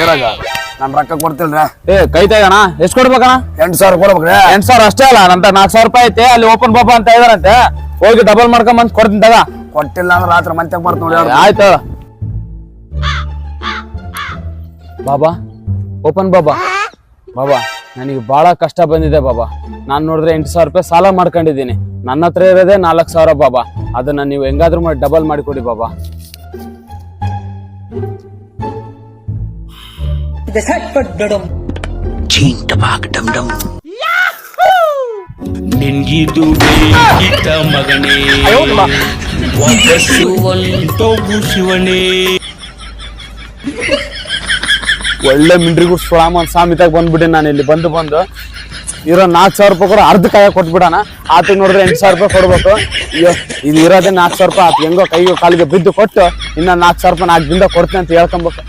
ಏರಾಗ ನಾನು ರೊಕ್ಕ ಕೊಡ್ತಿಲ್ರ. ಕೈ ತೆಗಣ ಎಷ್ಟ್ ಕೊಡ್ಬೇಕಣ? 8,000 ಕೊಡ್ಬೇಕ್ರಿ. 8,000 ಅಷ್ಟೇ ಅಲ್ಲ, ನಂತ 4,000 ರೂಪಾಯಿ ಐತೆ ಅಲ್ಲಿ ಓಪನ್ ಬಾಬಾ ಅಂತ ಇದಾರಂತೆ, ಹೋಗಿ ಡಬಲ್ ಮಾಡ್ಕೊಂಡ್ ಬಂದ್ ಕೊಡ್ತೀನಿ ತಗ. ಕೊಟ್ಟಿಲ್ಲ ಅಂದ್ರೆ ರಾತ್ರಿ ಮಂತ್ಯಾಗ ಬರ್ತ ನೋಡಿ. ಆಯ್ತು ಬಾಬಾ, ಓಪನ್ ಬಾಬಾ. ಬಾಬಾ ನನಗೆ ಬಹಳ ಕಷ್ಟ ಬಂದಿದೆ ಬಾಬಾ. ನಾನ್ ನೋಡಿದ್ರೆ 8,000 ರೂಪಾಯಿ ಸಾಲ ಮಾಡ್ಕೊಂಡಿದ್ದೀನಿ. ನನ್ನ ಹತ್ರ ಇರೋದೇ 4,000 ಬಾಬಾ. ಅದನ್ನ ನೀವು ಹೆಂಗಾದ್ರೂ ಮಾಡಿ ಡಬಲ್ ಮಾಡಿಕೊಡಿ ಬಾಬಾ. ನಿನ್ಗಿದು ಬೇಕಿದ್ದ ಮಗನೇ, ವಾಪಸ್ಸು ಹೊಂಟೋಗು ಶಿವನೇ. ಒಳ್ಳೆ ಮಿಂಡ್ರಿಗೂ ಸುಳಾಮ ಸಾಮಿತಾಗ ಬಂದ್ಬಿಟ್ಟೆ. ನಾನು ಇಲ್ಲಿ ಬಂದು ಇರೋ 4,000 ರೂಪಾಯಿ ಕೂಡ ಅರ್ಧ ಕಾಯ ಕೊಟ್ಬಿಡೋಣ. ಆತಗೆ ನೋಡಿದ್ರೆ 8,000 ರೂಪಾಯಿ ಕೊಡ್ಬೇಕು. ಇದು ಇರೋದೇ 4,000 ರೂಪಾಯಿ. ಆತ ಹೆಂಗೋ ಕೈಗೂ ಕಾಲಿಗೆ ಬಿದ್ದು ಕೊಟ್ಟು ಇನ್ನ 4,000 ರೂಪಾಯಿ 4 ದಿನದಾಗ ಕೊಡ್ತೀನಿ ಅಂತ ಹೇಳ್ಕೊಬೇಕು.